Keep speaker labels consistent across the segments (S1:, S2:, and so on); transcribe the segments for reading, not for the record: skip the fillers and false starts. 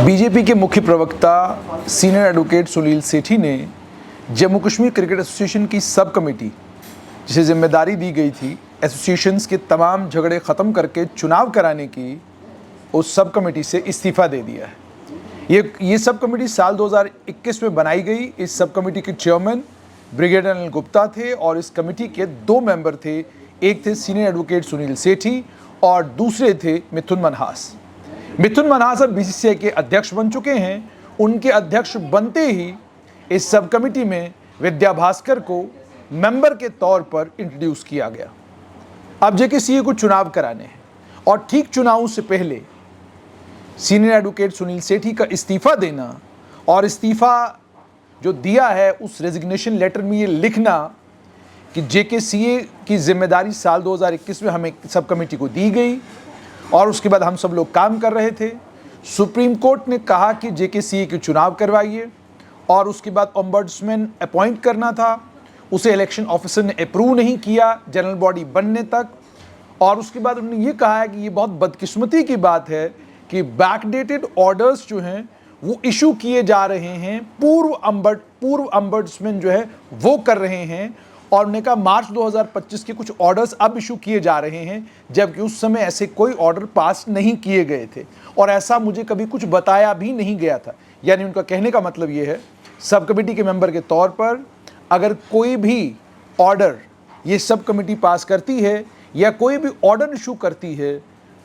S1: BJP के मुख्य प्रवक्ता सीनियर एडवोकेट सुनील सेठी ने जम्मू कश्मीर क्रिकेट एसोसिएशन की सब कमेटी, जिसे जिम्मेदारी दी गई थी एसोसिएशंस के तमाम झगड़े ख़त्म करके चुनाव कराने की, उस सब कमेटी से इस्तीफ़ा दे दिया है। ये सब कमेटी साल 2021 में बनाई गई। इस सब कमेटी के चेयरमैन ब्रिगेडियर अनिल गुप्ता थे और इस कमेटी के 2 मेंबर थे। एक थे सीनियर एडवोकेट सुनील सेठी और दूसरे थे मिथुन मनहास। मिथुन मनहास अब बीसीसीआई के अध्यक्ष बन चुके हैं। उनके अध्यक्ष बनते ही इस सब कमेटी में विद्या भास्कर को मेंबर के तौर पर इंट्रोड्यूस किया गया। अब जेकेसीए को चुनाव कराने हैं और ठीक चुनाव से पहले सीनियर एडवोकेट सुनील सेठी का इस्तीफा देना और इस्तीफा जो दिया है उस रेजिग्नेशन लेटर में ये लिखना कि जेकेसीए की जिम्मेदारी साल 2021 में हमें सब कमेटी को दी गई और उसके बाद हम सब लोग काम कर रहे थे। सुप्रीम कोर्ट ने कहा कि जेकेसीए के चुनाव करवाइए और उसके बाद ओम्बड्समैन अपॉइंट करना था। उसे इलेक्शन ऑफिसर ने अप्रूव नहीं किया जनरल बॉडी बनने तक। और उसके बाद उन्होंने ये कहा है कि ये बहुत बदकिस्मती की बात है कि बैकडेटेड ऑर्डर्स जो हैं वो इशू किए जा रहे हैं, पूर्व ओम्बड्समैन जो है वो कर रहे हैं। और उन्होंने कहा मार्च 2025 के कुछ ऑर्डर्स अब इशू किए जा रहे हैं, जबकि उस समय ऐसे कोई ऑर्डर पास नहीं किए गए थे और ऐसा मुझे कभी कुछ बताया भी नहीं गया था। यानी उनका कहने का मतलब ये है, सब कमेटी के मेंबर के तौर पर अगर कोई भी ऑर्डर ये सब कमेटी पास करती है या कोई भी ऑर्डर इशू करती है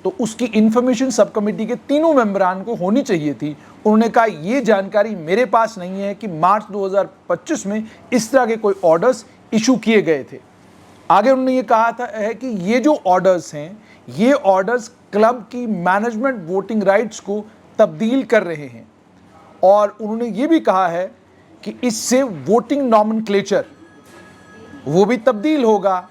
S1: तो उसकी इन्फॉर्मेशन सब कमेटी के तीनों मेंबरान को होनी चाहिए थी। उन्होंने कहा ये जानकारी मेरे पास नहीं है कि मार्च 2025 में इस तरह के कोई ऑर्डर्स इशू किए गए थे। आगे उन्होंने ये कहा था है कि ये जो ऑर्डर्स हैं ये ऑर्डर्स क्लब की मैनेजमेंट वोटिंग राइट्स को तब्दील कर रहे हैं और उन्होंने ये भी कहा है कि इससे वोटिंग नॉमेनक्लेचर वो भी तब्दील होगा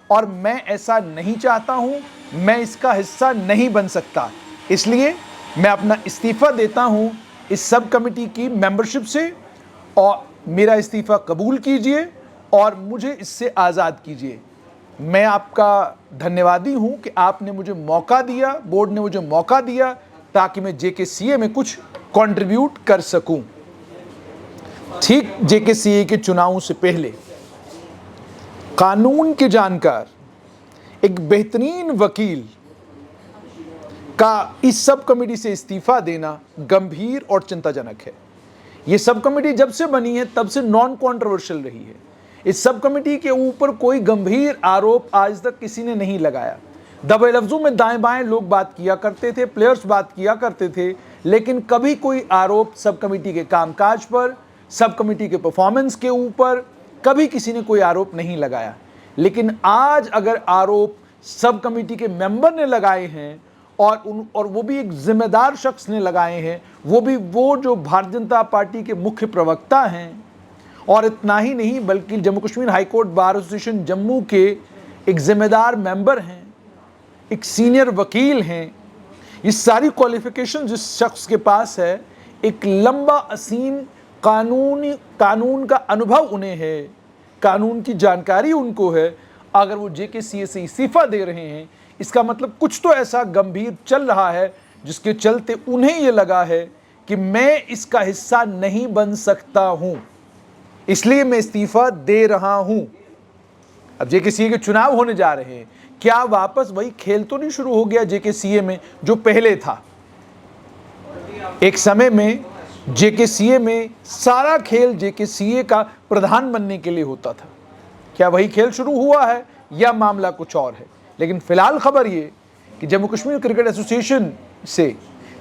S1: और मैं ऐसा नहीं चाहता हूं, मैं इसका हिस्सा नहीं बन सकता, इसलिए मैं अपना इस्तीफ़ा देता हूं इस सब कमेटी की मेंबरशिप से और मेरा इस्तीफ़ा कबूल कीजिए और मुझे इससे आज़ाद कीजिए। मैं आपका धन्यवादी हूं कि आपने मुझे मौका दिया, बोर्ड ने मुझे मौका दिया ताकि मैं जेकेसीए में कुछ कंट्रीब्यूट कर सकूं। ठीक जेकेसीए के चुनाव से पहले कानून के जानकार एक बेहतरीन वकील का इस सब कमेटी से इस्तीफा देना गंभीर और चिंताजनक है। यह सब कमेटी जब से बनी है तब से नॉन कॉन्ट्रोवर्शियल रही है। इस सब कमेटी के ऊपर कोई गंभीर आरोप आज तक किसी ने नहीं लगाया। दबे लफ्जों में दाएं बाएं लोग बात किया करते थे, प्लेयर्स बात किया करते थे, लेकिन कभी कोई आरोप सब कमेटी के कामकाज पर, सब कमेटी के परफॉर्मेंस के ऊपर कभी किसी ने कोई आरोप नहीं लगाया। लेकिन आज अगर आरोप सब कमेटी के मेंबर ने लगाए हैं और वो भी एक जिम्मेदार शख्स ने लगाए हैं, वो जो भारतीय जनता पार्टी के मुख्य प्रवक्ता हैं, और इतना ही नहीं बल्कि Jammu Kashmir high court bar association Jammu के एक जिम्मेदार मेंबर हैं, एक सीनियर वकील हैं। ये सारी क्वालिफिकेशन जिस शख्स के पास है, एक लंबा असीम कानून का अनुभव उन्हें है, कानून की जानकारी उनको है। अगर वो जेकेसीए से इस्तीफा दे रहे हैं इसका मतलब कुछ तो ऐसा गंभीर चल रहा है जिसके चलते उन्हें ये लगा है कि मैं इसका हिस्सा नहीं बन सकता हूं, इसलिए मैं इस्तीफा दे रहा हूं। अब जेकेसीए के चुनाव होने जा रहे हैं, क्या वापस वही खेल तो नहीं शुरू हो गया जेकेसीए में जो पहले था? एक समय में जेकेसीए में सारा खेल जेकेसीए का प्रधान बनने के लिए होता था। क्या वही खेल शुरू हुआ है या मामला कुछ और है? लेकिन फिलहाल खबर ये कि जम्मू कश्मीर क्रिकेट एसोसिएशन से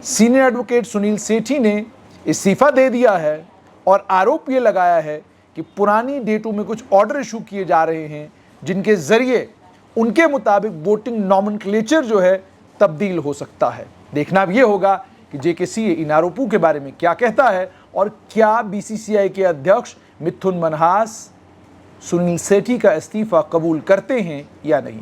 S1: सीनियर एडवोकेट सुनील सेठी ने इस्तीफा दे दिया है और आरोप ये लगाया है कि पुरानी डेटों में कुछ ऑर्डर इशू किए जा रहे हैं जिनके जरिए उनके मुताबिक वोटिंग नॉमेनक्लेचर जो है तब्दील हो सकता है। देखना अब ये होगा कि जेकेसीए इन आरोपों के बारे में क्या कहता है और क्या बीसीसीआई के अध्यक्ष मिथुन मनहास सुनील सेठी का इस्तीफा कबूल करते हैं या नहीं।